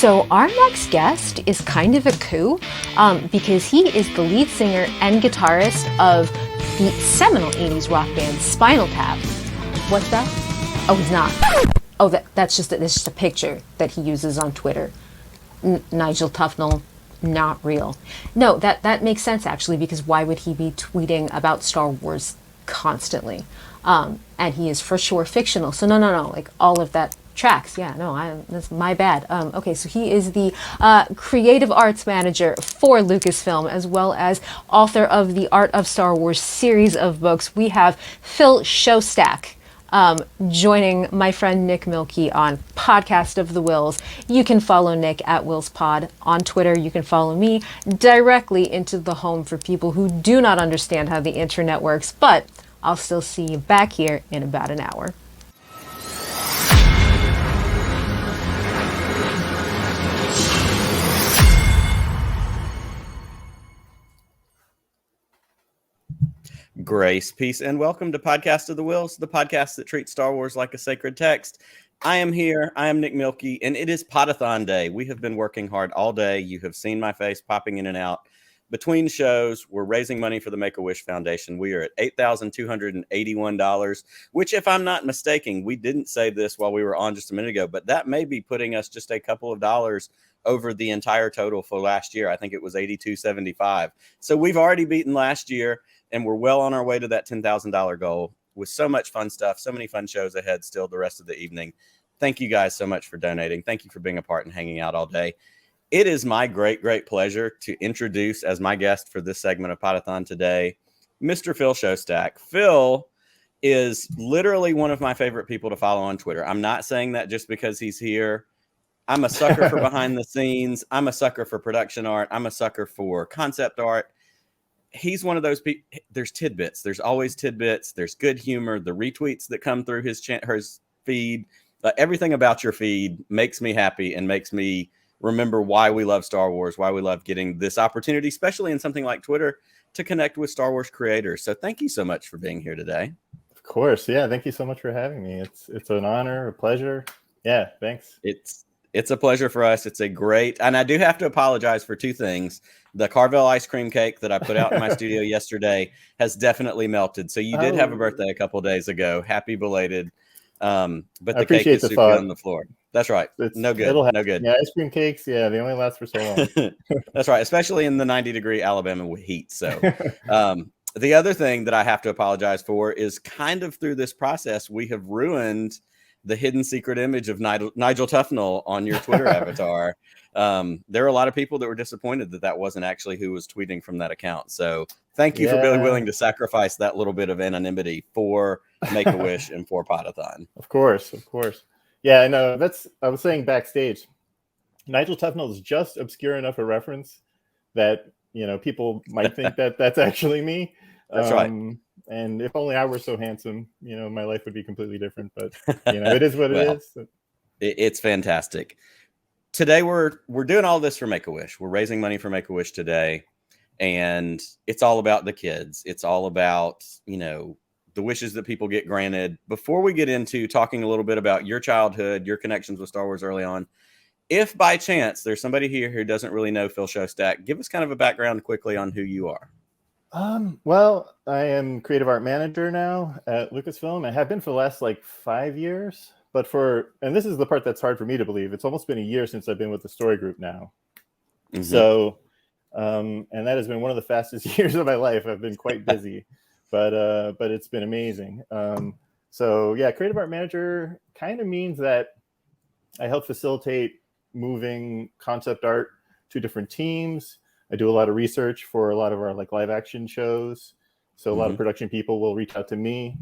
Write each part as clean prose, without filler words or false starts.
So our next guest is kind of a coup because he is the lead singer and guitarist of the seminal 80s rock band Spinal Tap. What's that? Oh, he's not. Oh, that's just a picture that he uses on Twitter. Nigel Tufnell, not real. No, that makes sense actually, because why would he be tweeting about Star Wars constantly? And he is for sure fictional. So no, like all of that tracks. Yeah, no, that's my bad. Okay, so he is the creative arts manager for Lucasfilm, as well as author of the Art of Star Wars series of books. We have Phil Szostak joining my friend Nick Milkey on Podcast of the Whills. You can follow Nick at WillsPod on Twitter. You can follow me directly into the home for people who do not understand how the internet works, but I'll still see you back here in about an hour. Grace, peace, and welcome to Podcast of the Whills, the podcast that treats Star Wars like a sacred text. I am here. I am Nick Milkey, and it is Podathon Day. We have been working hard all day. You have seen my face popping in and out. Between shows, we're raising money for the Make-A-Wish Foundation. We are at $8,281, which, if I'm not mistaken, we didn't say this while we were on just a minute ago, but that may be putting us just a couple of dollars over the entire total for last year. I think it was $82.75. So we've already beaten last year, and we're well on our way to that $10,000 goal with so much fun stuff, so many fun shows ahead still the rest of the evening. Thank you guys so much for donating. Thank you for being a part and hanging out all day. It is my great pleasure to introduce as my guest for this segment of Podathon today, Mr. Phil Szostak. Phil is literally one of my favorite people to follow on Twitter. I'm not saying that just because he's here. I'm a sucker for behind the scenes. I'm a sucker for production art. I'm a sucker for concept art. He's one of those people. There's tidbits. There's always tidbits. There's good humor. The retweets that come through his feed, everything about your feed makes me happy and makes me remember why we love Star Wars, why we love getting this opportunity, especially in something like Twitter, to connect with Star Wars creators. So thank you so much for being here today. Of course. Yeah. Thank you so much for having me. It's an honor, a pleasure. Yeah. Thanks. It's a pleasure for us. It's a great, and I do have to apologize for two things. The Carvel ice cream cake that I put out in my studio yesterday has definitely melted. So you did have a birthday a couple of days ago. Happy belated. But the cake is soupy on the floor. That's right. No good. No good. Yeah, ice cream cakes. Yeah, they only last for so long. That's right. Especially in the 90-degree Alabama heat. So the other thing that I have to apologize for is kind of through this process, we have ruined the hidden secret image of Nigel Tufnell on your Twitter avatar. There are a lot of people that were disappointed that wasn't actually who was tweeting from that account. So thank you for being willing to sacrifice that little bit of anonymity for Make-A-Wish and for Podathon. Of course. Yeah, I know. I was saying backstage, Nigel Tufnell is just obscure enough a reference that, people might think that that's actually me. That's right. And if only I were so handsome, my life would be completely different. But it is what it is. It's fantastic. Today we're doing all this for Make-A-Wish. We're raising money for Make-A-Wish today, and it's all about the kids. It's all about the wishes that people get granted. Before we get into talking a little bit about your childhood, your connections with Star Wars early on, if by chance there's somebody here who doesn't really know Phil Szostak, give us kind of a background quickly on who you are. Well, I am creative art manager now at Lucasfilm. I have been for the last 5 years, and this is the part that's hard for me to believe. It's almost been a year since I've been with the story group now. Mm-hmm. So, and that has been one of the fastest years of my life. I've been quite busy, but it's been amazing. So yeah, creative art manager kind of means that I help facilitate moving concept art to different teams. I do a lot of research for a lot of our live action shows. So a lot of production people will reach out to me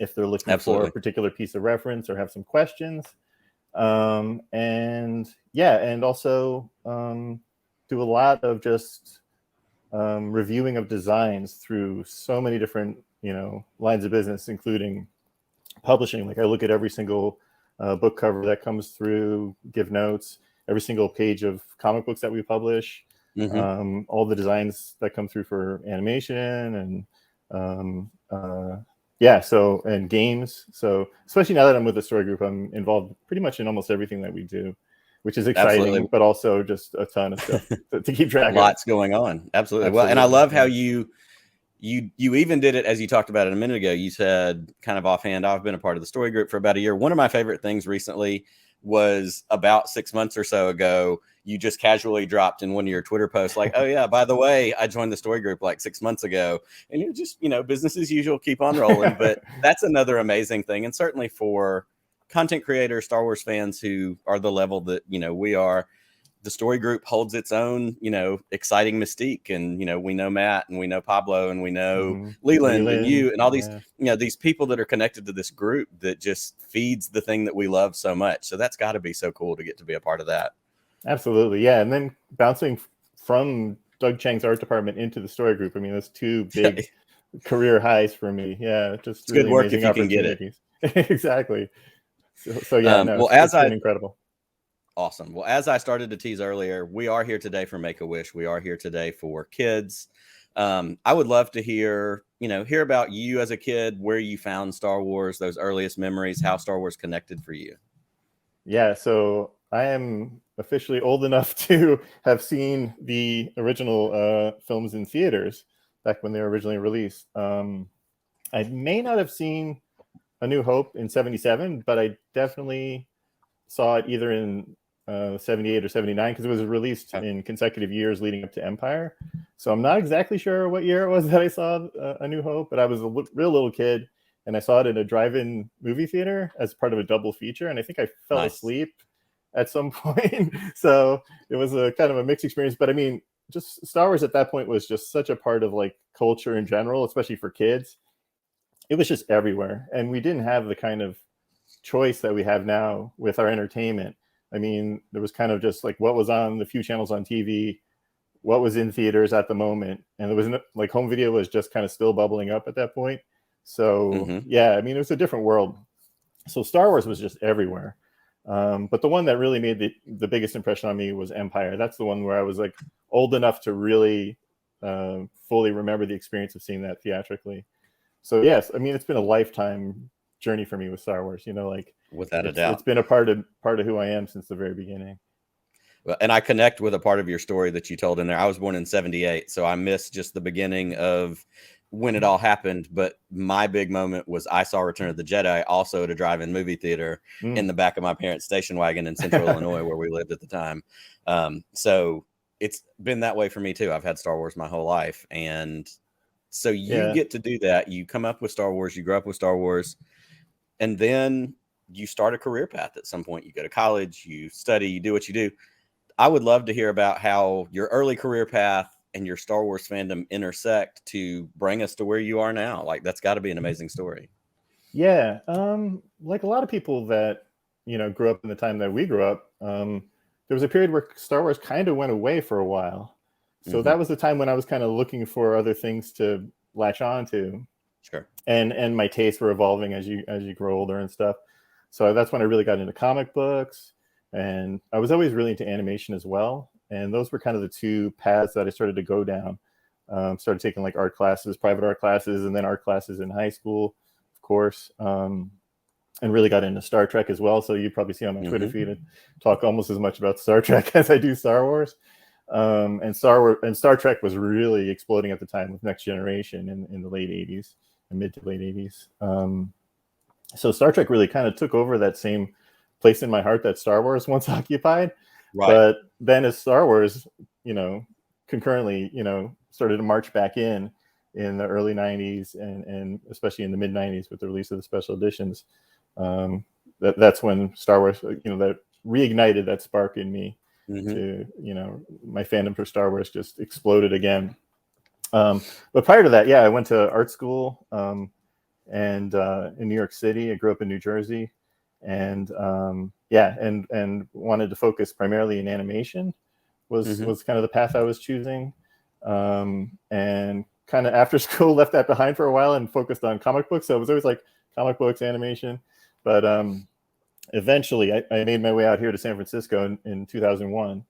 if they're looking for a particular piece of reference or have some questions. And also do a lot of just reviewing of designs through so many different, lines of business, including publishing. I look at every single book cover that comes through, give notes, every single page of comic books that we publish. All the designs that come through for animation and and games. So especially now that I'm with the story group, I'm involved pretty much in almost everything that we do. which is exciting, Absolutely. but also just a ton of stuff to keep track of. Lots going on. Absolutely. Well, and I love how you even did it, as you talked about it a minute ago. You said kind of offhand, I've been a part of the story group for about a year. One of my favorite things recently was about 6 months or so ago, you just casually dropped in one of your Twitter posts like, oh yeah, by the way, I joined the story group like 6 months ago. And you're just, business as usual, keep on rolling. But that's another amazing thing. And certainly for content creators, Star Wars fans who are the level that, we are, the story group holds its own, exciting mystique. And, we know Matt and we know Pablo and we know Leland and you and all these, these people that are connected to this group that just feeds the thing that we love so much. So that's got to be so cool to get to be a part of that. Absolutely. Yeah. And then bouncing from Doug Chang's art department into the story group. I mean, those two big career highs for me. Yeah. Just it's really good work amazing if you can get it. Exactly. So yeah, well, it's been incredible. Awesome. Well, as I started to tease earlier, we are here today for Make-A-Wish. We are here today for kids. I would love to hear about you as a kid, where you found Star Wars, those earliest memories, how Star Wars connected for you. Yeah, so I am officially old enough to have seen the original films in theaters back when they were originally released. I may not have seen A New Hope in '77, but I definitely saw it either in 78 or 79 because it was released in consecutive years leading up to Empire. So I'm not exactly sure what year it was that I saw A New Hope, but I was a real little kid and I saw it in a drive-in movie theater as part of a double feature. And I think I fell asleep at some point. So it was a kind of a mixed experience. But I mean, just Star Wars at that point was just such a part of like culture in general, especially for kids. It was just everywhere. And we didn't have the kind of choice that we have now with our entertainment. I mean, there was kind of just like what was on the few channels on TV, what was in theaters at the moment. And there was like home video was just kind of still bubbling up at that point. So yeah, I mean, it was a different world. So Star Wars was just everywhere. But the one that really made the biggest impression on me was Empire. That's the one where I was like old enough to really fully remember the experience of seeing that theatrically. So yes, I mean, it's been a lifetime journey for me with Star Wars, like without a doubt, it's been a part of who I am since the very beginning. Well, and I connect with a part of your story that you told in there. I was born in '78, so I missed just the beginning of when it all happened. But my big moment was I saw Return of the Jedi also at a drive-in movie theater in the back of my parents' station wagon in Central Illinois, where we lived at the time. So it's been that way for me too. I've had Star Wars my whole life, and so you get to do that. You come up with Star Wars, you grow up with Star Wars, and then you start a career path at some point. You go to college, you study, you do what you do. I would love to hear about how your early career path and your Star Wars fandom intersect to bring us to where you are now. Like, that's got to be an amazing story. Yeah. Like a lot of people that, grew up in the time that we grew up, there was a period where Star Wars kind of went away for a while. So that was the time when I was kind of looking for other things to latch on to. Sure. And my tastes were evolving as you grow older and stuff. So that's when I really got into comic books, and I was always really into animation as well. And those were kind of the two paths that I started to go down. Started taking like art classes, private art classes, and then art classes in high school, of course. And really got into Star Trek as well. So you probably see on my Twitter feed, I talk almost as much about Star Trek as I do Star Wars. And Star Trek was really exploding at the time with Next Generation in the late 80s and mid to late 80s. So Star Trek really kind of took over that same place in my heart that Star Wars once occupied. Right. But then as Star Wars, concurrently, started to march back in the early 90s and especially in the mid 90s with the release of the special editions, that's when Star Wars, that reignited that spark in me. To my fandom for Star Wars just exploded again. But prior to that, I went to art school and in New York City. I grew up in New Jersey, and and wanted to focus primarily in animation was kind of the path I was choosing. And kind of after school left that behind for a while and focused on comic books. So it was always like comic books, animation, but eventually I made my way out here to San Francisco in 2001.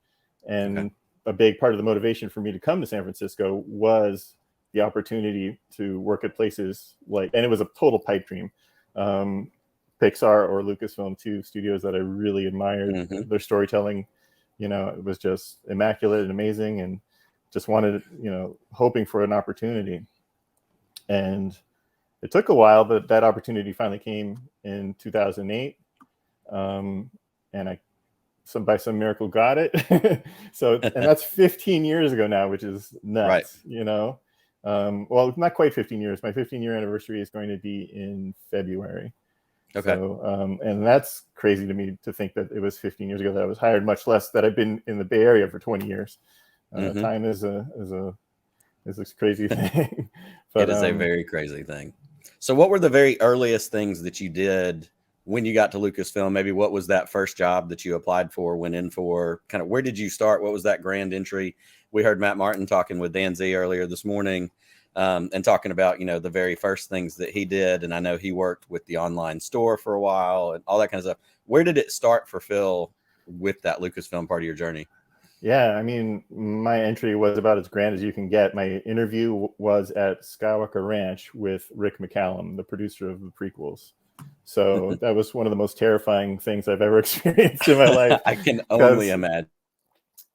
And a big part of the motivation for me to come to San Francisco was the opportunity to work at places like, and it was a total pipe dream, Pixar or Lucasfilm, two studios that I really admired. Mhm. Their storytelling, it was just immaculate and amazing, and just wanted, hoping for an opportunity. And it took a while, but that opportunity finally came in 2008. And by some miracle got it. And that's 15 years ago now, which is nuts, Right. Well, not quite 15 years. My 15-year anniversary is going to be in February. Okay. So, and that's crazy to me to think that it was 15 years ago that I was hired, much less that I've been in the Bay Area for 20 years. Time is a crazy thing. But, it is a very crazy thing. So what were the very earliest things that you did when you got to Lucasfilm? Maybe what was that first job that you applied for, went in for? Kind of where did you start? What was that grand entry? We heard Matt Martin talking with Dan Z earlier this morning, and talking about, the very first things that he did. And I know he worked with the online store for a while and all that kind of stuff. Where did it start for Phil with that Lucasfilm part of your journey? Yeah, I mean, my entry was about as grand as you can get. My interview was at Skywalker Ranch with Rick McCallum, the producer of the prequels. So that was one of the most terrifying things I've ever experienced in my life. I can only imagine.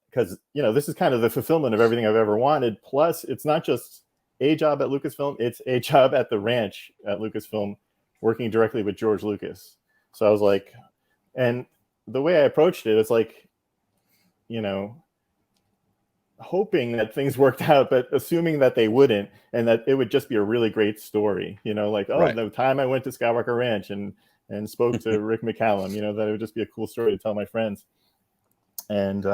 Because, this is kind of the fulfillment of everything I've ever wanted. Plus, it's not just a job at Lucasfilm, it's a job at the ranch at Lucasfilm, working directly with George Lucas. So I was like, and the way I approached it, it's like, hoping that things worked out, but assuming that they wouldn't, and that it would just be a really great story, like, oh, right. The time I went to Skywalker Ranch and spoke to Rick McCallum, that it would just be a cool story to tell my friends. And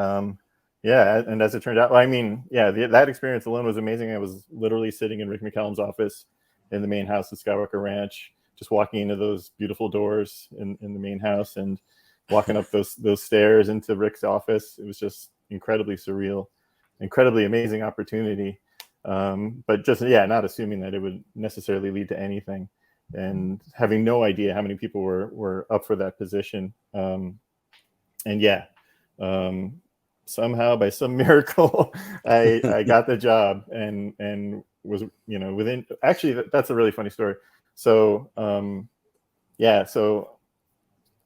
and as it turned out, that experience alone was amazing. I was literally sitting in Rick McCallum's office in the main house at Skywalker Ranch, just walking into those beautiful doors in the main house and walking up those stairs into Rick's office. It was just incredibly surreal, incredibly amazing opportunity. But just, not assuming that it would necessarily lead to anything, and having no idea how many people were up for that position. Somehow by some miracle, I got the job and was, within, actually, that's a really funny story. So, so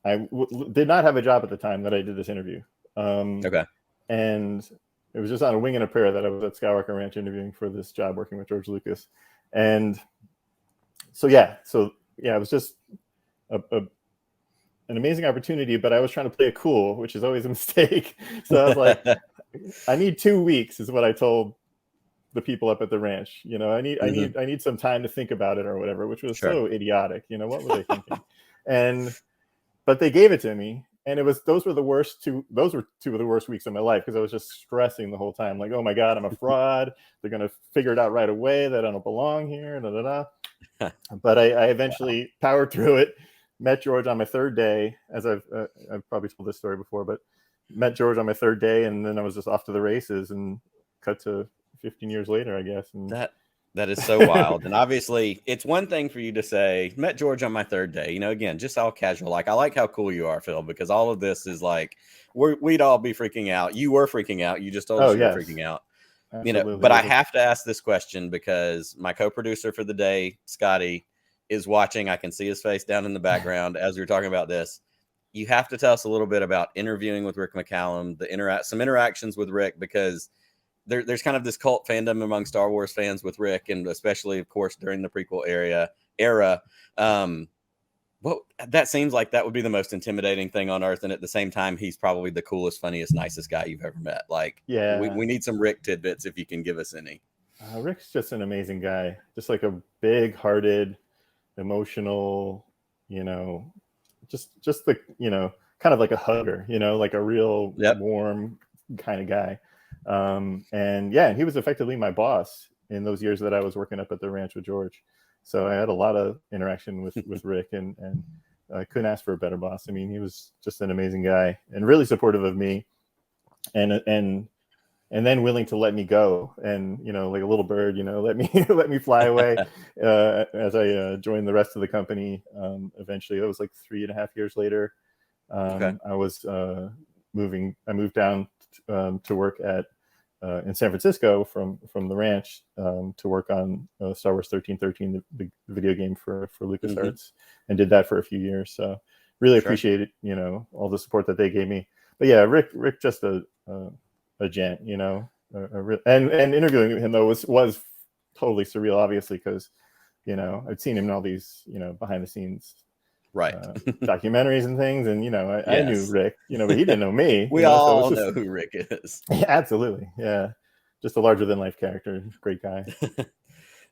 I did not have a job at the time that I did this interview. Okay. And it was just on a wing and a prayer that I was at Skywalker Ranch interviewing for this job working with George Lucas. And it was just an amazing opportunity, but I was trying to play it cool, which is always a mistake. So I was like, I need 2 weeks is what I told the people up at the ranch. I need some time to think about it or whatever, which was so idiotic. What were they thinking? But they gave it to me, and those were two of the worst weeks of my life, because I was just stressing the whole time, like, oh my God, I'm a fraud. They're gonna figure it out right away that I don't belong here. But I eventually powered through it. Met George on my third day, as I've probably told this story before, but met George on my third day, and then I was just off to the races, and cut to 15 years later, I guess. And that is so wild. And obviously, it's one thing for you to say, met George on my third day, again, just all casual. Like, I like how cool you are, Phil, because all of this is like, we'd all be freaking out. You were freaking out. You just told us you were freaking out. Absolutely. But I have to ask this question because my co-producer for the day, Scotty, is watching. I can see his face down in the background as we were talking about this. You have to tell us a little bit about interviewing with Rick McCallum, some interactions with Rick, because there's kind of this cult fandom among Star Wars fans with Rick, and especially, of course, during the prequel era. That seems like that would be the most intimidating thing on earth, and at the same time, he's probably the coolest, funniest, nicest guy you've ever met. Like, we need some Rick tidbits if you can give us any. Rick's just an amazing guy, just like a big-hearted, emotional, just the, kind of like a hugger, like a real warm kind of guy. And he was effectively my boss in those years that I was working up at the ranch with George. So I had a lot of interaction with Rick, and I couldn't ask for a better boss. I mean, he was just an amazing guy and really supportive of me, and then willing to let me go, and like a little bird, let me fly away as I joined the rest of the company. Eventually, it was like 3.5 years later. I was I moved down to work at in San Francisco from the ranch to work on Star Wars 1313, the video game for LucasArts, and did that for a few years. So really appreciated, all the support that they gave me. But yeah, Rick just a gent, and interviewing him though was totally surreal, obviously, because I'd seen him in all these behind the scenes documentaries and things, and I knew Rick, but he didn't know me. We all know who Rick is. Absolutely, yeah, just a larger than life character, great guy.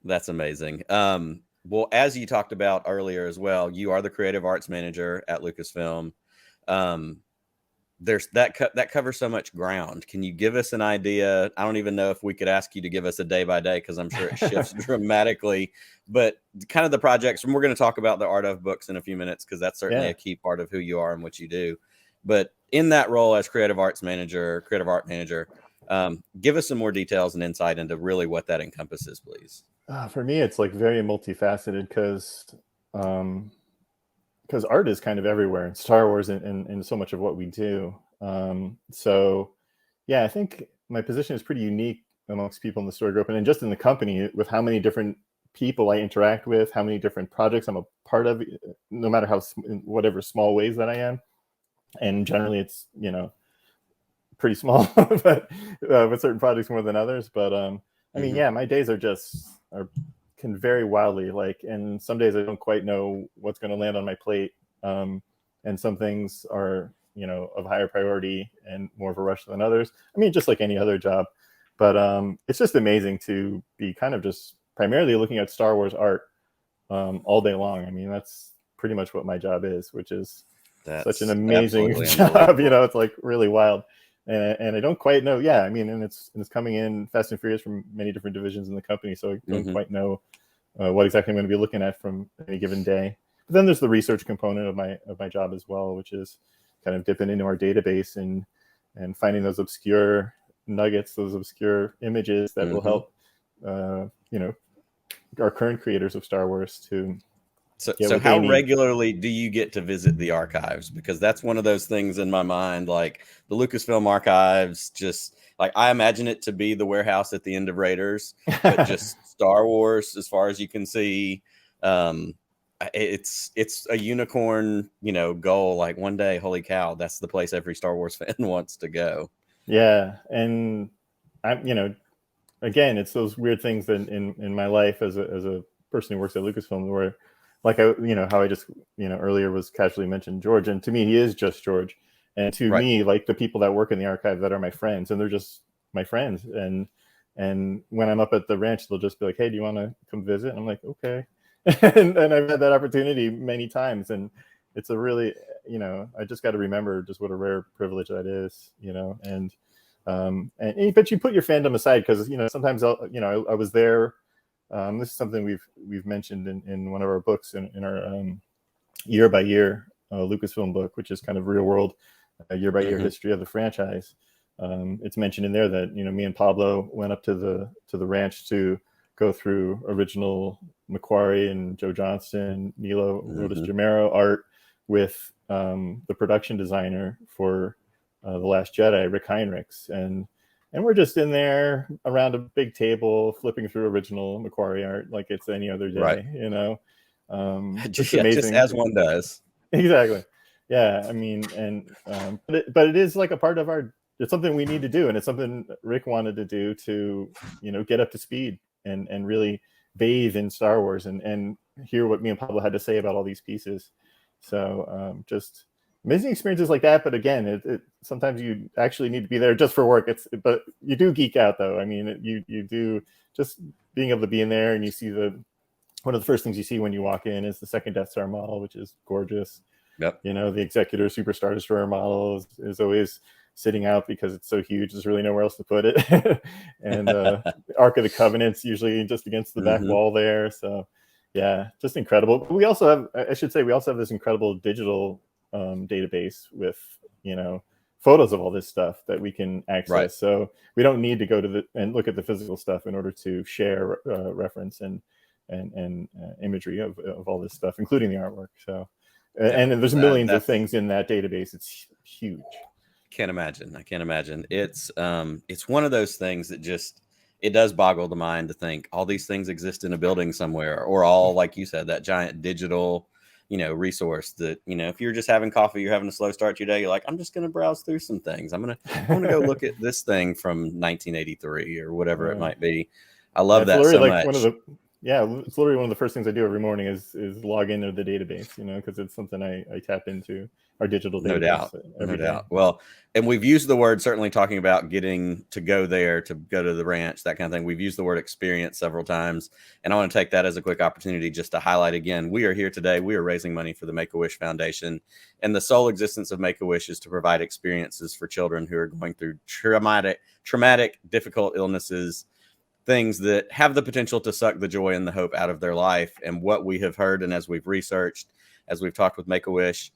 That's amazing. Well, as you talked about earlier as well, you are the creative arts manager at Lucasfilm. There's that covers so much ground. Can you give us an idea? I don't even know if we could ask you to give us a day by day, because I'm sure it shifts dramatically, but kind of the projects, and we're going to talk about the art of books in a few minutes, because that's certainly a key part of who you are and what you do. But in that role as creative art manager, give us some more details and insight into really what that encompasses, please. For me, it's like very multifaceted, because art is kind of everywhere in Star Wars and so much of what we do. So yeah, I think my position is pretty unique amongst people in the story group, and then just in the company, with how many different people I interact with, how many different projects I'm a part of, no matter how, whatever small ways that I am. And generally it's, pretty small, but with certain projects more than others. But I mean, yeah, my days can vary wildly, and some days I don't quite know what's going to land on my plate, and some things are of higher priority and more of a rush than others. I mean, just like any other job. But it's just amazing to be kind of just primarily looking at Star Wars art all day long. I mean, that's pretty much what my job is, which is such an amazing job. It's like really wild. And I don't quite know. Yeah, I mean, and it's coming in fast and furious from many different divisions in the company, so I don't quite know what exactly I'm going to be looking at from any given day. But then there's the research component of my job as well, which is kind of dipping into our database and finding those obscure nuggets, those obscure images that will help our current creators of Star Wars to. So how regularly do you get to visit the archives? Because that's one of those things in my mind, like the Lucasfilm archives, just like I imagine it to be the warehouse at the end of Raiders, but just Star Wars as far as you can see. It's a unicorn, goal. Like one day, holy cow, that's the place every Star Wars fan wants to go. Yeah, and I'm, again, it's those weird things that in my life as a person who works at Lucasfilm, where like how I just earlier was casually mentioned George, and to me he is just George, and to me, like, the people that work in the archive that are my friends, and they're just my friends, and when I'm up at the ranch, they'll just be like, hey, do you want to come visit? And I'm like, okay. and I've had that opportunity many times, and it's a really I just got to remember just what a rare privilege that is, but you put your fandom aside, because sometimes I was there. This is something we've mentioned in one of our books, in our year by year Lucasfilm book, which is kind of real world year by year history of the franchise. It's mentioned in there that me and Pablo went up to the ranch to go through original Macquarie and Joe Johnston, Nilo Lotus Jamero art with the production designer for The Last Jedi, Rick Heinrichs, and we're just in there around a big table flipping through original Macquarie art like it's any other day, Just amazing. Just as one does. Exactly. Yeah, I mean, and but it is like a part of it's something we need to do, and it's something Rick wanted to do to get up to speed and really bathe in Star Wars and hear what me and Pablo had to say about all these pieces. So just amazing experiences like that. But again, it sometimes you actually need to be there just for work. But you do geek out, though. I mean, you do, just being able to be in there, and you see one of the first things you see when you walk in is the second Death Star model, which is gorgeous. Yep. The Executor Super Star Destroyer model is always sitting out because it's so huge. There's really nowhere else to put it. And Ark of the Covenant's usually just against the back wall there. So yeah, just incredible. But we also have this incredible digital database with photos of all this stuff that we can access. So we don't need to go to and look at the physical stuff in order to share reference and imagery of all this stuff, including the artwork. So and there's millions of things in that database. It's huge. can't imagine. I can't imagine. It's one of those things that just, it does boggle the mind to think all these things exist in a building somewhere, or all, like you said, that giant digital, resource that, if you're just having coffee, you're having a slow start to your day, you're like, I'm just going to browse through some things. I want to go look at this thing from 1983 or whatever it might be. I love that so much. It's literally one of the first things I do every morning is log into the database, because it's something I tap into, our digital database. No doubt. Well, and we've used the word, certainly talking about getting to go there, to go to the ranch, that kind of thing. We've used the word experience several times. And I want to take that as a quick opportunity just to highlight again, we are here today. We are raising money for the Make-A-Wish Foundation. And the sole existence of Make-A-Wish is to provide experiences for children who are going through traumatic, difficult illnesses, things that have the potential to suck the joy and the hope out of their life. And what we have heard, and as we've researched, as we've talked with Make-A-Wish,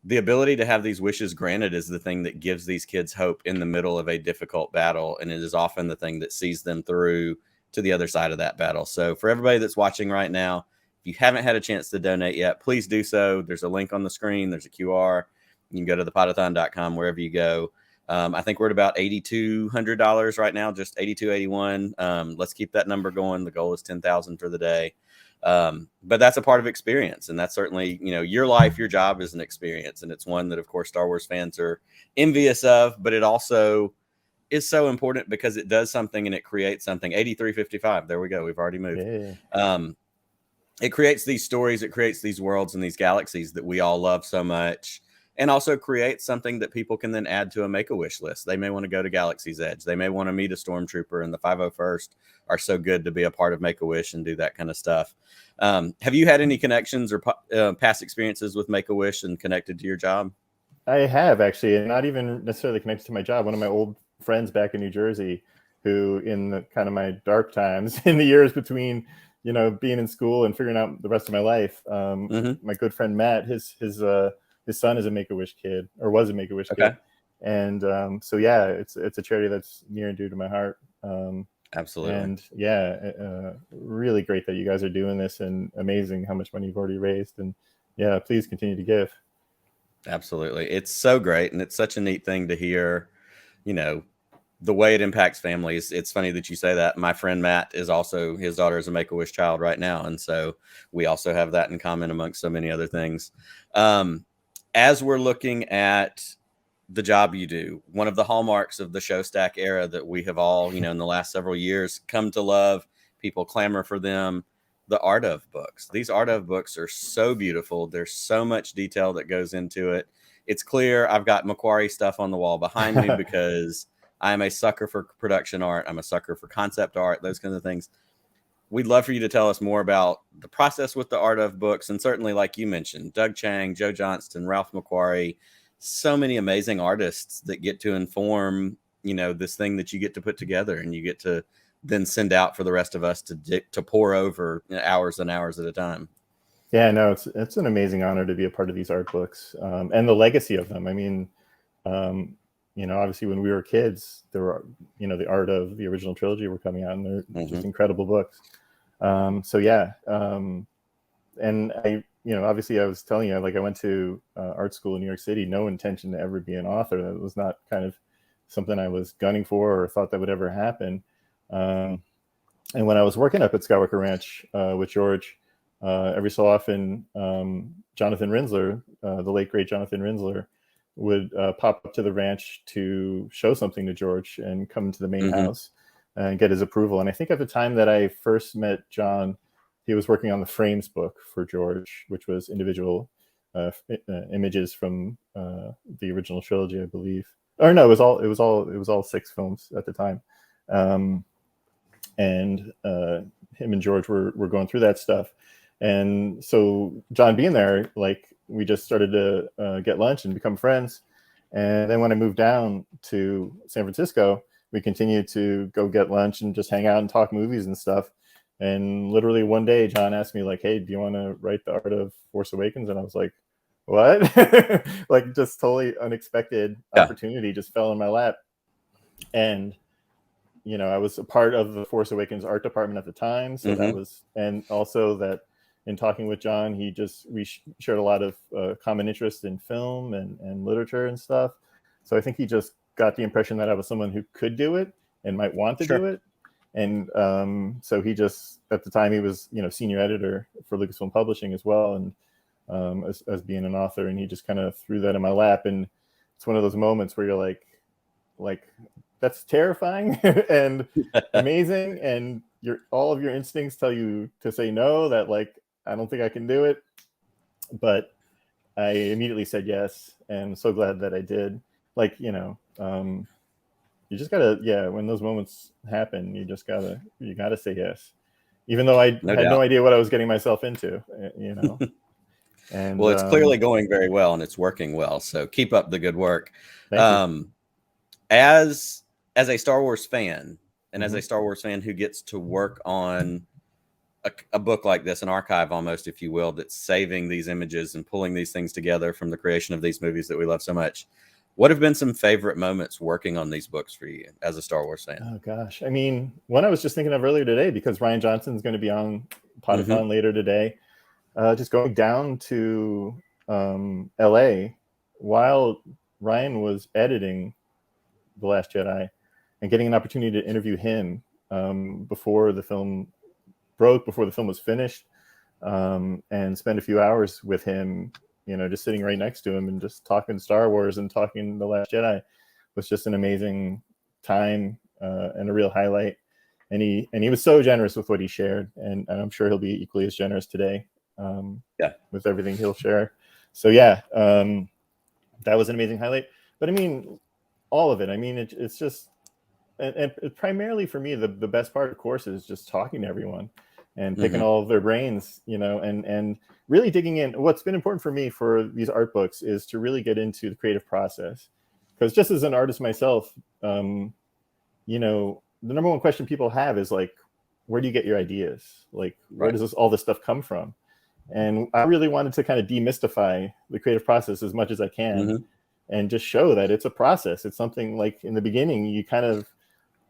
the ability to have these wishes granted is the thing that gives these kids hope in the middle of a difficult battle. And it is often the thing that sees them through to the other side of that battle. So for everybody that's watching right now, if you haven't had a chance to donate yet, please do so. There's a link on the screen. There's a QR. You can go to thepodathon.com wherever you go. I think we're at about $8,200 right now, just $8,281. Let's keep that number going. The goal is $10,000 for the day. But that's a part of experience. And that's certainly, your life, your job is an experience. And it's one that, of course, Star Wars fans are envious of, but it also is so important because it does something and it creates something. 8355. There we go. We've already moved. Yeah. It creates these stories. It creates these worlds and these galaxies that we all love so much. And also create something that people can then add to a Make-A-Wish list. They may want to go to Galaxy's Edge. They may want to meet a stormtrooper, and the 501st are so good to be a part of Make-A-Wish and do that kind of stuff. Have you had any connections or past experiences with Make-A-Wish and connected to your job? I have, actually, and not even necessarily connected to my job. One of my old friends back in New Jersey, who in the kind of my dark times, in the years between, being in school and figuring out the rest of my life, my good friend Matt, his son is a Make-A-Wish kid, or was a Make-A-Wish kid. And so, yeah, it's a charity that's near and dear to my heart. Absolutely. And really great that you guys are doing this, and amazing how much money you've already raised. And yeah, please continue to give. Absolutely. It's so great. And it's such a neat thing to hear, the way it impacts families. It's funny that you say that. My friend Matt is also, his daughter is a Make-A-Wish child right now. And so we also have that in common amongst so many other things. As we're looking at the job you do, one of the hallmarks of the Szostak era that we have all, in the last several years come to love, people clamor for them, the art of books. These art of books are so beautiful. There's so much detail that goes into it. It's clear I've got Macquarie stuff on the wall behind me because I'm a sucker for production art. I'm a sucker for concept art, those kinds of things. We'd love for you to tell us more about the process with the art of books. And certainly, like you mentioned, Doug Chang, Joe Johnston, Ralph Macquarie, so many amazing artists that get to inform, this thing that you get to put together and you get to then send out for the rest of us to pour over hours and hours at a time. Yeah, no, it's an amazing honor to be a part of these art books, and the legacy of them. I mean, obviously when we were kids, there were, the art of the original trilogy were coming out, and they're just incredible books. And I, obviously I was telling you, like, I went to art school in New York City, no intention to ever be an author. That was not kind of something I was gunning for or thought that would ever happen. And when I was working up at Skywalker Ranch with George, every so often, Jonathan Rinsler, the late great Jonathan Rinsler, would pop up to the ranch to show something to George and come to the main house and get his approval. And I think at the time that I first met John, he was working on the Frames book for George, which was individual images from the original trilogy, I believe. Or no, it was all 6 films at the time. And him and George were going through that stuff. And so John being there, like, we just started to get lunch and become friends. And then when I moved down to San Francisco, we continued to go get lunch and just hang out and talk movies and stuff. And literally one day, John asked me, like, hey, do you want to write the art of Force Awakens? And I was like, what? Like, just totally unexpected opportunity just fell in my lap. And, I was a part of the Force Awakens art department at the time. So that was, and also that in talking with John, we shared a lot of common interest in film and literature and stuff. So I think he just got the impression that I was someone who could do it and might want to do it. And so he just, at the time, he was, senior editor for Lucasfilm Publishing as well, and as being an author, and he just kind of threw that in my lap. And it's one of those moments where you're like that's terrifying and amazing, and all of your instincts tell you to say no, that like, I don't think I can do it. But I immediately said yes, and I'm so glad that I did. Like, you just gotta, when those moments happen, you gotta say yes, even though I had no idea what I was getting myself into, And well, it's clearly going very well, and it's working well. So keep up the good work. Thank you. As a Star Wars fan, and as a Star Wars fan who gets to work on a book like this, an archive almost, if you will, that's saving these images and pulling these things together from the creation of these movies that we love so much, what have been some favorite moments working on these books for you as a Star Wars fan? Oh gosh, I mean, one I was just thinking of earlier today, because Rian Johnson's going to be on Podathon later today. Just going down to LA while Ryan was editing The Last Jedi, and getting an opportunity to interview him before the film broke, before the film was finished, and spend a few hours with him, just sitting right next to him and just talking Star Wars and talking The Last Jedi, was just an amazing time and a real highlight. And he was so generous with what he shared, and I'm sure he'll be equally as generous today with everything he'll share. So that was an amazing highlight. But I mean, all of it. I mean, it's just, and primarily for me, the best part, of course, is just talking to everyone and picking all of their brains, and really digging in. What's been important for me for these art books is to really get into the creative process, because just as an artist myself, the number one question people have is like, where do you get your ideas? Like, where does all this stuff come from? And I really wanted to kind of demystify the creative process as much as I can, and just show that it's a process. It's something like, in the beginning, you kind of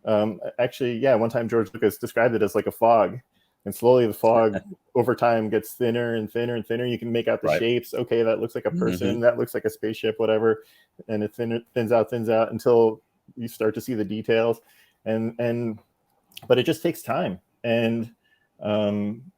one time George Lucas described it as like a fog, and slowly the fog over time gets thinner and thinner and thinner. You can make out the shapes. Okay, that looks like a person, that looks like a spaceship, whatever. And it thins out until you start to see the details. But it just takes time. And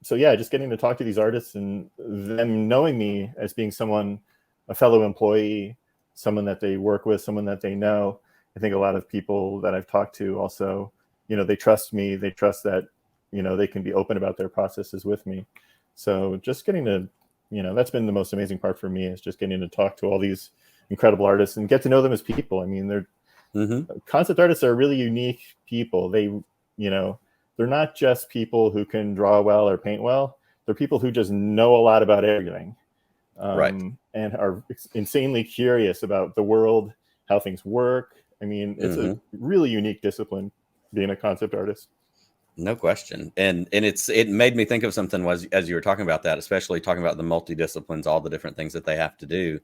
just getting to talk to these artists, and them knowing me as being a fellow employee, someone that they work with, someone that they know. I think a lot of people that I've talked to also, they trust me. They trust that, they can be open about their processes with me. So just getting to, that's been the most amazing part for me, is just getting to talk to all these incredible artists and get to know them as people. I mean, they're concept artists are really unique people. They, they're not just people who can draw well or paint well. They're people who just know a lot about everything, and are insanely curious about the world, how things work. I mean, it's a really unique discipline, being a concept artist. No question. And it made me think of something as you were talking about that, especially talking about the multidisciplines, all the different things that they have to do.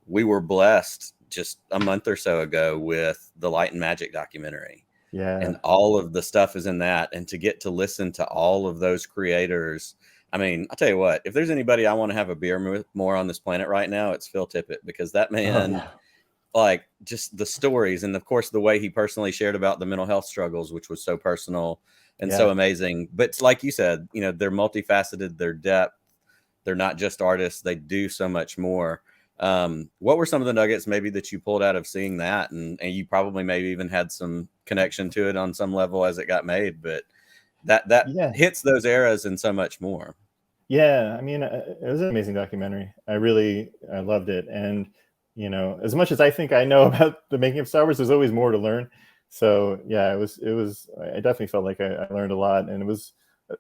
We were blessed just a month or so ago with the Light and Magic documentary. Yeah. And all of the stuff is in that. And to get to listen to all of those creators, I mean, I'll tell you what, if there's anybody I want to have a beer with more on this planet right now, it's Phil Tippett, because that man, like, just the stories, and of course the way he personally shared about the mental health struggles, which was so personal and so amazing. But like you said, they're multifaceted, they're depth, they're not just artists, they do so much more. What were some of the nuggets maybe that you pulled out of seeing that, and you probably maybe even had some connection to it on some level as it got made, but that hits those eras and so much more. I mean, it was an amazing documentary. I loved it. And as much as I think I know about the making of Star Wars, there's always more to learn. So it was I definitely felt like I learned a lot, and it was,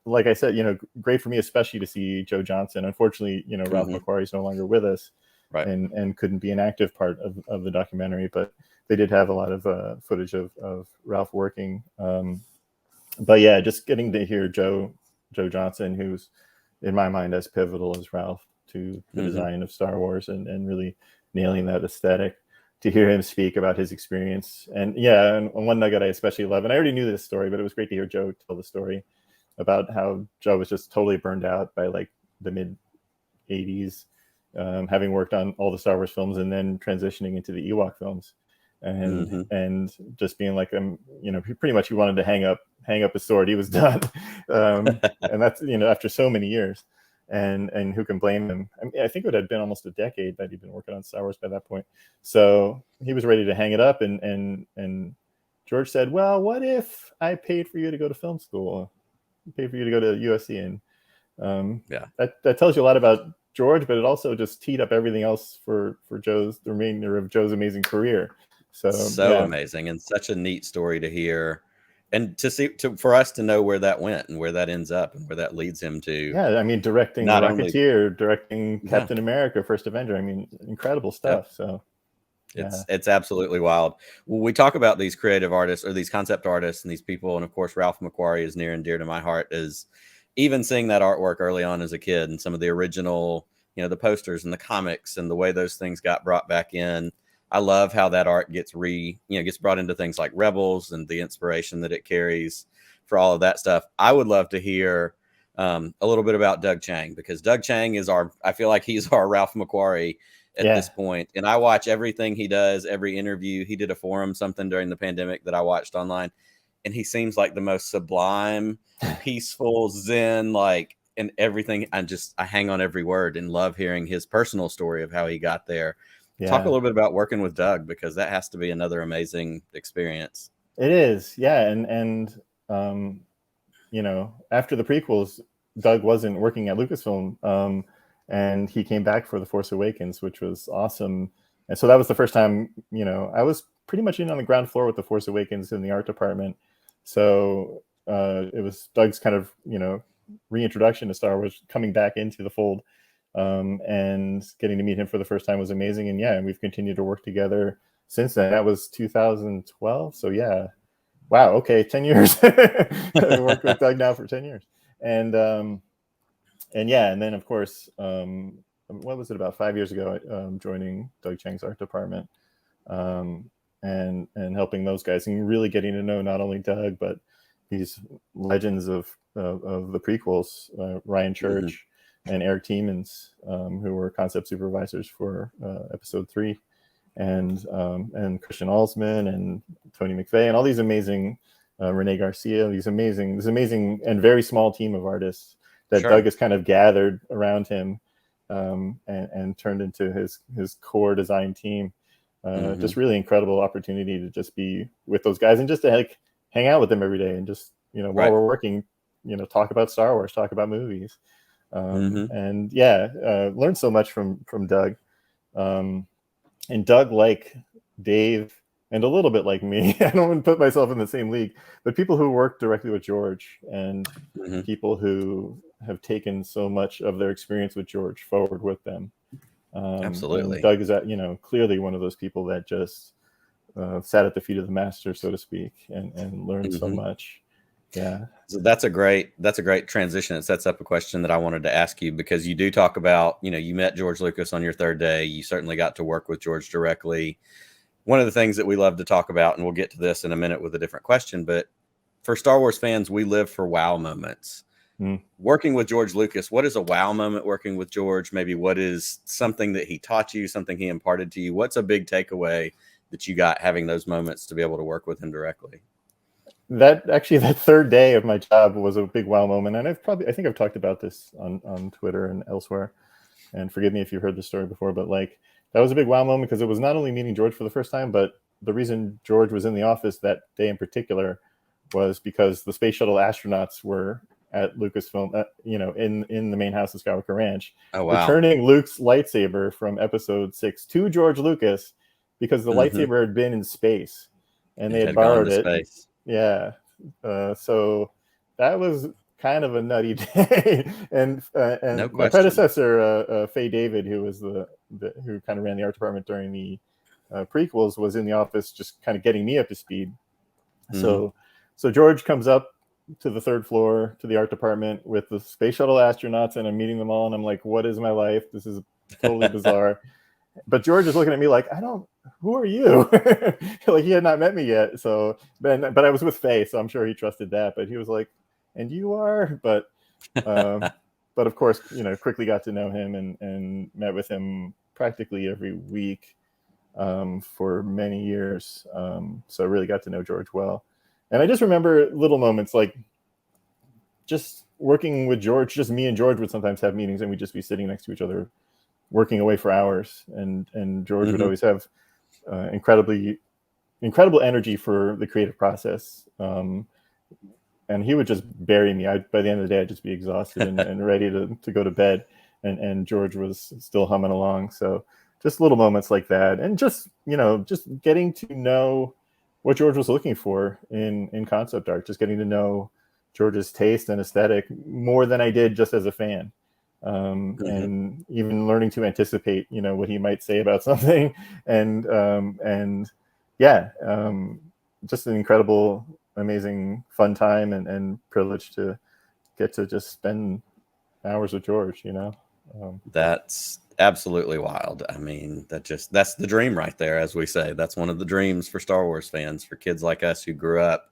like I said, great for me, especially to see Joe Johnson. Unfortunately, Ralph McQuarrie is no longer with us, and couldn't be an active part of the documentary, but they did have a lot of footage of Ralph working. But just getting to hear Joe Johnson, who's in my mind as pivotal as Ralph to the design of Star Wars, and really nailing that aesthetic, to hear him speak about his experience. And one nugget I especially love, and I already knew this story, but it was great to hear Joe tell the story about how Joe was just totally burned out by like the mid 80s, having worked on all the Star Wars films and then transitioning into the Ewok films. and just being like, pretty much he wanted to hang up his sword. He was done. And that's, after so many years. And who can blame him? I mean, I think it had been almost a decade that he'd been working on Star Wars by that point. So he was ready to hang it up. And George said, well, what if I paid for you to go to film school? Paid for you to go to USC? And that tells you a lot about George, but it also just teed up everything else for the remainder of Joe's amazing career. So amazing, and such a neat story to hear. And for us to know where that went and where that ends up and where that leads him to. Yeah, I mean, directing The Rocketeer, directing Captain America, First Avenger. I mean, incredible stuff. So it's absolutely wild. When we talk about these creative artists or these concept artists and these people, and of course, Ralph McQuarrie is near and dear to my heart, is even seeing that artwork early on as a kid and some of the original, the posters and the comics and the way those things got brought back in. I love how that art gets brought into things like Rebels and the inspiration that it carries for all of that stuff. I would love to hear a little bit about Doug Chang, because Doug Chang is I feel like he's our Ralph McQuarrie at this point. And I watch everything he does, every interview. He did a forum, something during the pandemic that I watched online. And he seems like the most sublime, peaceful, zen, and everything. I hang on every word and love hearing his personal story of how he got there. Yeah. Talk a little bit about working with Doug, because that has to be another amazing experience. It is. Yeah. And after the prequels, Doug wasn't working at Lucasfilm. And he came back for The Force Awakens, which was awesome. And so that was the first time, I was pretty much in on the ground floor with The Force Awakens in the art department. So it was Doug's kind of, reintroduction to Star Wars, coming back into the fold. And getting to meet him for the first time was amazing. And we've continued to work together since then. That was 2012. So wow. Okay. 10 years. I've worked with Doug now for 10 years. And then of course, what was it, about 5 years ago, joining Doug Chang's art department, and helping those guys, and really getting to know not only Doug, but these legends of the prequels, Ryan Church, and Eric Tiemens, who were concept supervisors for episode 3, and Christian Alsman and Tony McVeigh, and all these amazing, Rene Garcia, this amazing and very small team of artists that Doug has kind of gathered around him, and turned into his core design team. Just really incredible opportunity to just be with those guys and just to hang out with them every day, and just while we're working, talk about Star Wars, talk about movies. And learned so much from Doug, and Doug, like Dave, and a little bit like me, I don't want to put myself in the same league, but people who work directly with George, and people who have taken so much of their experience with George forward with them. Absolutely. Doug is clearly one of those people that just sat at the feet of the master, so to speak, and learned so much. Yeah. So that's a great transition. It sets up a question that I wanted to ask you, because you do talk about, you met George Lucas on your third day. You certainly got to work with George directly. One of the things that we love to talk about, and we'll get to this in a minute with a different question, but for Star Wars fans, we live for wow moments. Working with George Lucas, what is a wow moment working with George? Maybe what is something that he taught you, something he imparted to you? What's a big takeaway that you got having those moments to be able to work with him directly? That third day of my job was a big wow moment. And I think I've talked about this on Twitter and elsewhere, and forgive me if you've heard this story before, but that was a big wow moment, because it was not only meeting George for the first time, but the reason George was in the office that day in particular was because the space shuttle astronauts were at Lucasfilm, in the main house of Skywalker Ranch, returning Luke's lightsaber from episode 6 to George Lucas, because the lightsaber had been in space and they had borrowed it. Space. Yeah. So that was kind of a nutty day. and my predecessor, Faye David, who was who kind of ran the art department during the prequels, was in the office just kind of getting me up to speed. So George comes up to the third floor to the art department with the space shuttle astronauts, and I'm meeting them all, and I'm like, what is my life? This is totally bizarre. But George is looking at me like, who are you? Like, he had not met me yet. So but I was with Faye, so I'm sure he trusted that. But he was like, and you are? But of course, quickly got to know him and met with him practically every week. for many years. So I really got to know George well. And I just remember little moments like just working with George. Just me and George would sometimes have meetings, and we'd just be sitting next to each other, working away for hours. And George would always have incredible energy for the creative process. And he would just bury me. By the end of the day, I'd just be exhausted and ready to go to bed. And George was still humming along. So just little moments like that. And just getting to know what George was looking for in concept art, just getting to know George's taste and aesthetic more than I did just as a fan. And even learning to anticipate, what he might say about something. And just an incredible, amazing, fun time and privilege to get to just spend hours with George, That's absolutely wild. I mean, that's the dream right there, as we say. That's one of the dreams for Star Wars fans, for kids like us who grew up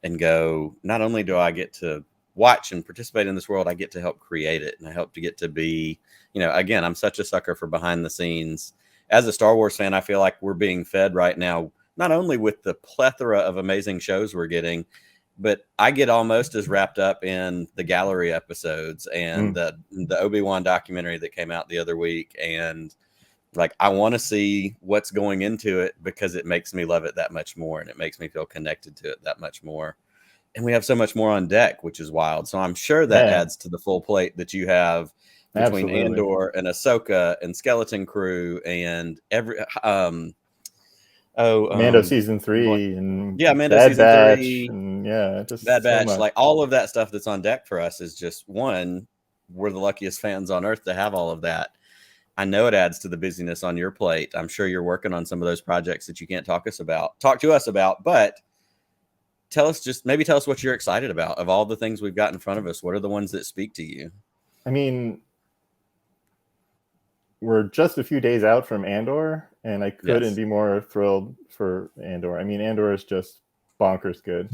and go, not only do I get to watch and participate in this world, I get to help create it. And I hope to get to be, again, I'm such a sucker for behind the scenes. As a Star Wars fan, I feel like we're being fed right now, not only with the plethora of amazing shows we're getting, but I get almost as wrapped up in the gallery episodes and the Obi-Wan documentary that came out the other week. And like, I want to see what's going into it because it makes me love it that much more. And it makes me feel connected to it that much more. And we have so much more on deck, which is wild. So I'm sure that adds to the full plate that you have between Andor and Ahsoka and Skeleton Crew and Mando season 3 and Mando Bad season Batch 3 and just Bad so Batch, much. like all of that stuff that's on deck for us is just one. We're the luckiest fans on earth to have all of that. I know it adds to the busyness on your plate. I'm sure you're working on some of those projects that you can't talk to us about, but tell us what you're excited about of all the things we've got in front of us. What are the ones that speak to you? I mean, we're just a few days out from Andor, and I couldn't be more thrilled for Andor. I mean, Andor is just bonkers good.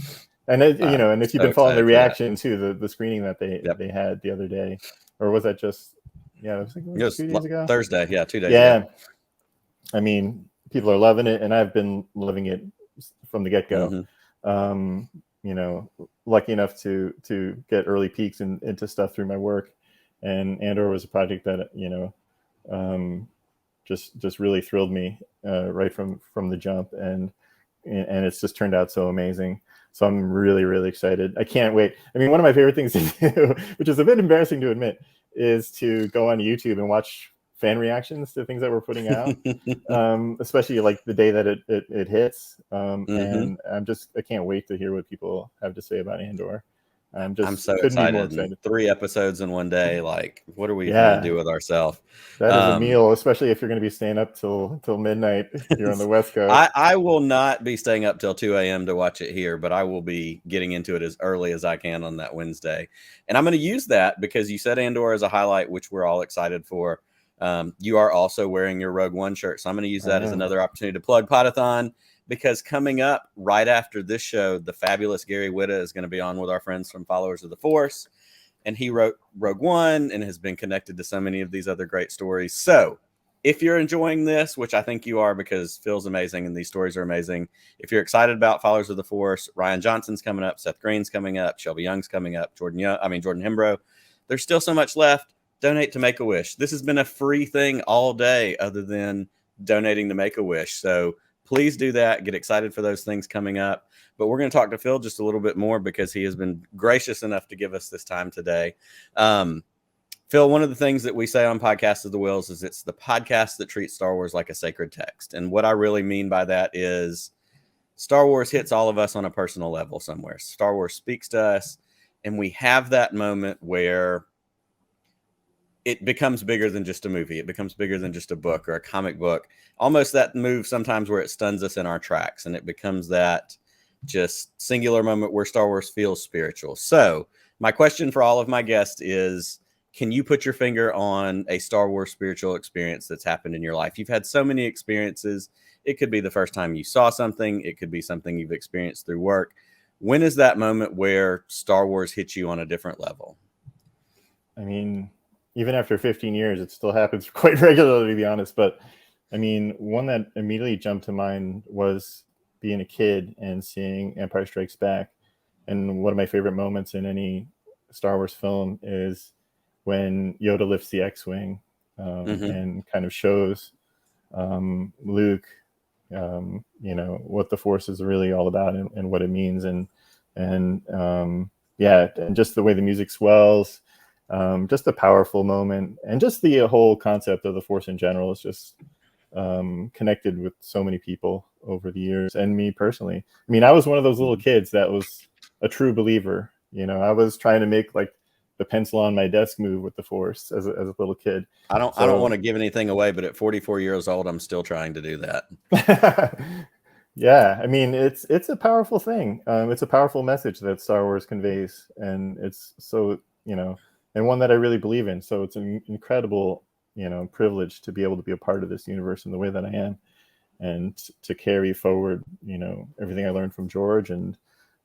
And and if you've been following the reaction to the screening that they had the other day, or was that just it was like 2 days ago? Thursday, 2 days ago. I mean, people are loving it, and I've been loving it from the get-go. Lucky enough to get early peeks into stuff through my work, and Andor was a project that just really thrilled me right from the jump, and it's just turned out so amazing. So I'm really, really excited. I can't wait. I mean, one of my favorite things to do, which is a bit embarrassing to admit, is to go on YouTube and watch fan reactions to things that we're putting out, especially like the day that it hits. And I can't wait to hear what people have to say about Andor. I'm so excited. 3 episodes in one day. Like, what are we going to do with ourselves? That is a meal, especially if you're going to be staying up till midnight here on the West Coast. I will not be staying up till 2 a.m. to watch it here, but I will be getting into it as early as I can on that Wednesday. And I'm going to use that because you said Andor as a highlight, which we're all excited for. You are also wearing your Rogue One shirt. So I'm going to use that as another opportunity to plug Podathon, because coming up right after this show, the fabulous Gary Whitta is going to be on with our friends from Followers of the Force. And he wrote Rogue One and has been connected to so many of these other great stories. So if you're enjoying this, which I think you are because Phil's amazing and these stories are amazing. If you're excited about Followers of the Force, Ryan Johnson's coming up, Seth Green's coming up, Shelby Young's coming up, Jordan Hembrow. There's still so much left. Donate to Make-A-Wish. This has been a free thing all day other than donating to Make-A-Wish. So please do that. Get excited for those things coming up. But we're going to talk to Phil just a little bit more because he has been gracious enough to give us this time today. Phil, one of the things that we say on Podcast of the Whills is it's the podcast that treats Star Wars like a sacred text. And what I really mean by that is Star Wars hits all of us on a personal level somewhere. Star Wars speaks to us, and we have that moment where it becomes bigger than just a movie. It becomes bigger than just a book or a comic book. Almost that move sometimes where it stuns us in our tracks, and it becomes that just singular moment where Star Wars feels spiritual. So my question for all of my guests is, can you put your finger on a Star Wars spiritual experience that's happened in your life? You've had so many experiences. It could be the first time you saw something. It could be something you've experienced through work. When is that moment where Star Wars hits you on a different level? I mean, even after 15 years, it still happens quite regularly, to be honest. But I mean, one that immediately jumped to mind was being a kid and seeing Empire Strikes Back. And one of my favorite moments in any Star Wars film is when Yoda lifts the X-Wing and kind of shows Luke, what the Force is really all about and what it means. And just the way the music swells, just a powerful moment. And just the whole concept of the Force in general is just connected with so many people over the years, and me personally. I mean, I was one of those little kids that was a true believer. I was trying to make like the pencil on my desk move with the Force as a little kid. I don't want to give anything away, but at 44 years old, I'm still trying to do that. Yeah, I mean, it's a powerful thing. It's a powerful message that Star Wars conveys, and it's so, and one that I really believe in. So it's an incredible, privilege to be able to be a part of this universe in the way that I am, and to carry forward, everything I learned from George and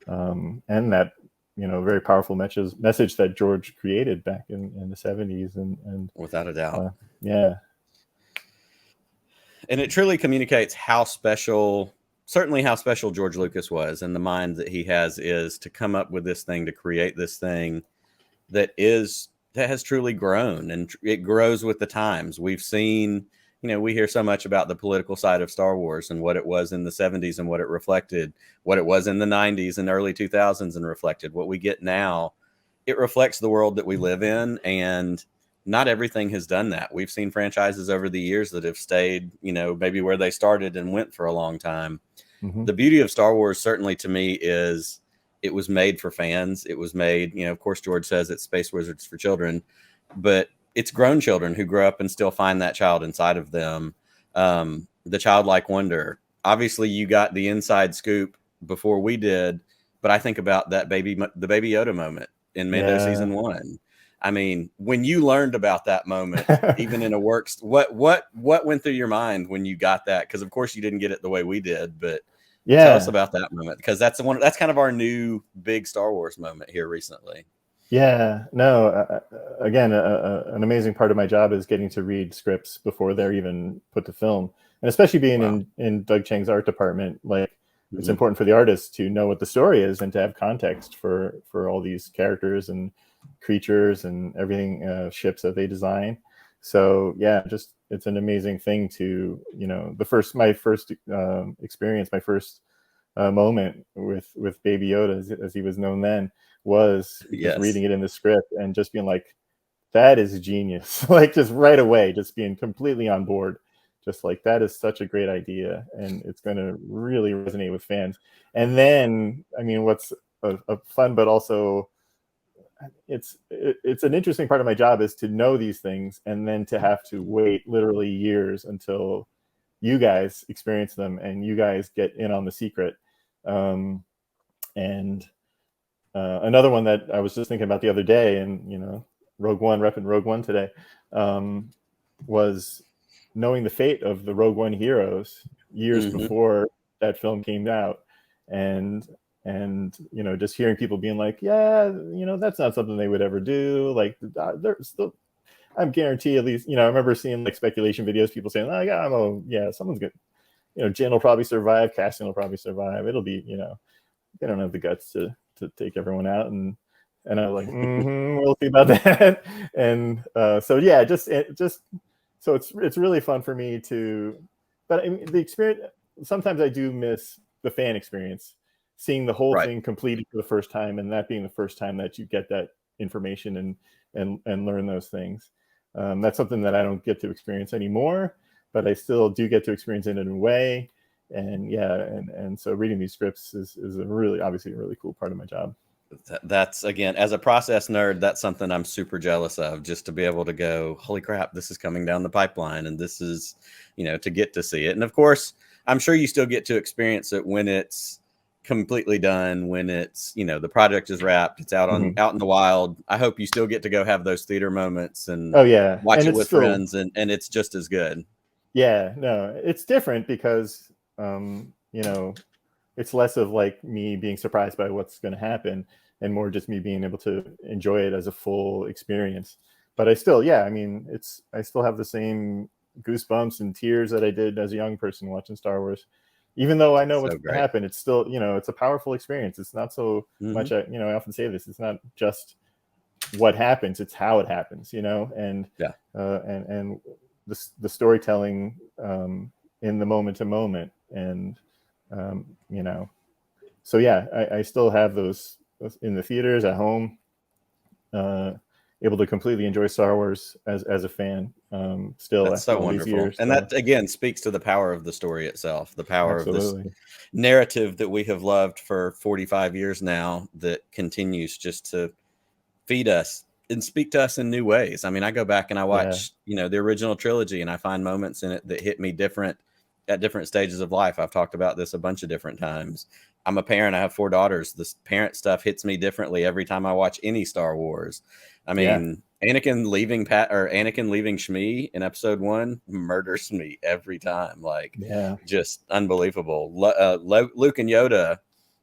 that, very powerful message that George created back in the 70s and without a doubt. Yeah. And it truly communicates how special George Lucas was, and the mind that he has is to come up with this thing, to create this thing that has truly grown, and it grows with the times. We've seen, we hear so much about the political side of Star Wars and what it was in the 70s and what it reflected, what it was in the 90s and early 2000s and reflected. What we get now, it reflects the world that we live in, and not everything has done that. We've seen franchises over the years that have stayed, maybe where they started and went for a long time. Mm-hmm. The beauty of Star Wars, certainly to me, is it was made for fans. It was made, of course, George says it's Space Wizards for children, but it's grown children who grow up and still find that child inside of them. The childlike wonder. Obviously, you got the inside scoop before we did, but I think about the Baby Yoda moment in Mando season 1. I mean, when you learned about that moment, even in a works, what went through your mind when you got that? Because of course you didn't get it the way we did, but tell us about that moment, because that's kind of our new big Star Wars moment here recently. Yeah, no, again, an amazing part of my job is getting to read scripts before they're even put to film, and especially being in Doug Chang's art department, like it's important for the artists to know what the story is and to have context for all these characters and creatures and everything, ships that they design. So yeah, just it's an amazing thing to, my first experience, my first moment with Baby Yoda, as he was known then, was just reading it in the script and just being like, that is genius. Like just right away, just being completely on board. Just like, that is such a great idea, and it's going to really resonate with fans. And then, I mean, what's a fun, but also it's an interesting part of my job is to know these things and then to have to wait literally years until you guys experience them and you guys get in on the secret. And another one that I was just thinking about the other day, and Rogue One, repping Rogue One today, was knowing the fate of the Rogue One heroes years before that film came out, and just hearing people being like, that's not something they would ever do. Like, they're still, I'm guaranteed at least, I remember seeing like speculation videos, people saying, someone's good, Jen will probably survive, Cassian will probably survive. It'll be, they don't have the guts to take everyone out, and I'm like, we'll see about that. And so it's really fun for me but I mean, the experience, sometimes I do miss the fan experience, seeing the whole thing completed for the first time, and that being the first time that you get that information and learn those things. That's something that I don't get to experience anymore, but I still do get to experience it in a way. And so reading these scripts is obviously a really cool part of my job. That's, again, as a process nerd, that's something I'm super jealous of, just to be able to go, holy crap, this is coming down the pipeline, and this is, to get to see it. And of course, I'm sure you still get to experience it when it's completely done, when it's, the project is wrapped, it's out in the wild. I hope you still get to go have those theater moments and watch it with friends, and it's just as good. Yeah, no, it's different because, it's less of like me being surprised by what's going to happen and more just me being able to enjoy it as a full experience. But I still, I still have the same goosebumps and tears that I did as a young person watching Star Wars. Even though I know what's going to happen, it's still, it's a powerful experience. It's not so much, I often say this, it's not just what happens, it's how it happens, and the storytelling in the moment to moment. And, so yeah, I still have those in the theaters, at home, able to completely enjoy Star Wars as a fan, still. That's after so all wonderful. these years. And that again speaks to the power of the story itself, the power Absolutely. of this narrative that we have loved for 45 years now, that continues just to feed us and speak to us in new ways. I mean, I go back and I watch, the original trilogy, and I find moments in it that hit me different at different stages of life. I've talked about this a bunch of different times. I'm a parent. I have 4 daughters. This parent stuff hits me differently every time I watch any Star Wars. I mean, Anakin leaving Shmi in episode 1 murders me every time. Like, just unbelievable. Luke and Yoda,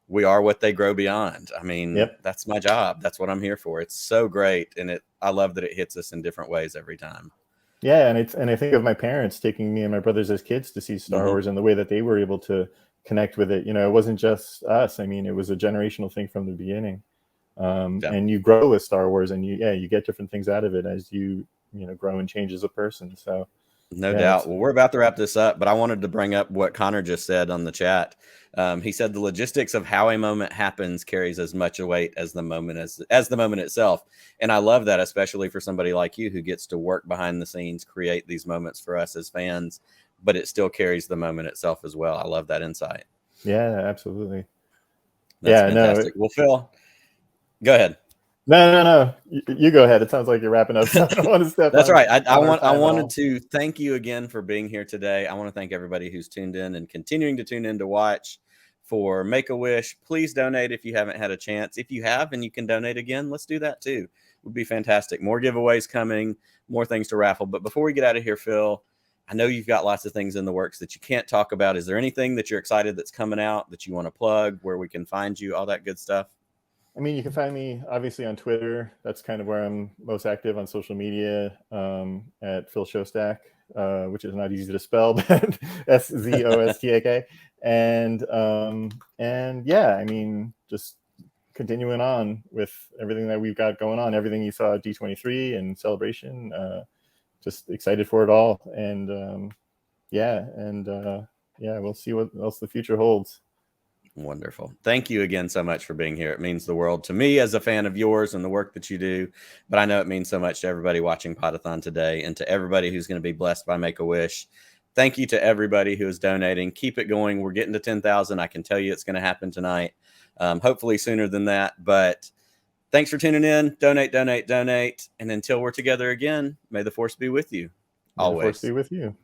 we are what they grow beyond. I mean, that's my job. That's what I'm here for. It's so great. And I love that it hits us in different ways every time. Yeah. And I think of my parents taking me and my brothers as kids to see Star Wars, and the way that they were able to connect with it. It wasn't just us. I mean, it was a generational thing from the beginning. And you grow with Star Wars, and you get different things out of it as you grow and change as a person. So no doubt. Well, we're about to wrap this up, but I wanted to bring up what Connor just said on the chat. He said the logistics of how a moment happens carries as much weight as the moment as the moment itself. And I love that, especially for somebody like you who gets to work behind the scenes, create these moments for us as fans, but it still carries the moment itself as well. I love that insight. Yeah, absolutely. That's fantastic. Well, Phil, go ahead. No. You go ahead. It sounds like you're wrapping up. So I don't want to step That's on, right. I wanted to thank you again for being here today. I want to thank everybody who's tuned in and continuing to tune in to watch for Make-A-Wish. Please donate if you haven't had a chance. If you have and you can donate again, let's do that too. It would be fantastic. More giveaways coming, more things to raffle. But before we get out of here, Phil, I know you've got lots of things in the works that you can't talk about. Is there anything that you're excited that's coming out that you want to plug, where we can find you, all that good stuff? I mean, you can find me obviously on Twitter. That's kind of where I'm most active on social media, at Phil Szostak, which is not easy to spell, but Szostak. And yeah, I mean, just continuing on with everything that we've got going on, everything you saw at D23 and Celebration, just excited for it all. And we'll see what else the future holds. Wonderful. Thank you again so much for being here. It means the world to me as a fan of yours and the work that you do, but I know it means so much to everybody watching Podathon today, and to everybody who's going to be blessed by Make-A-Wish. Thank you to everybody who is donating. Keep it going. We're getting to 10,000. I can tell you it's going to happen tonight. Hopefully sooner than that, but thanks for tuning in. Donate. And until we're together again, may the force be with you. Always. May the force be with you.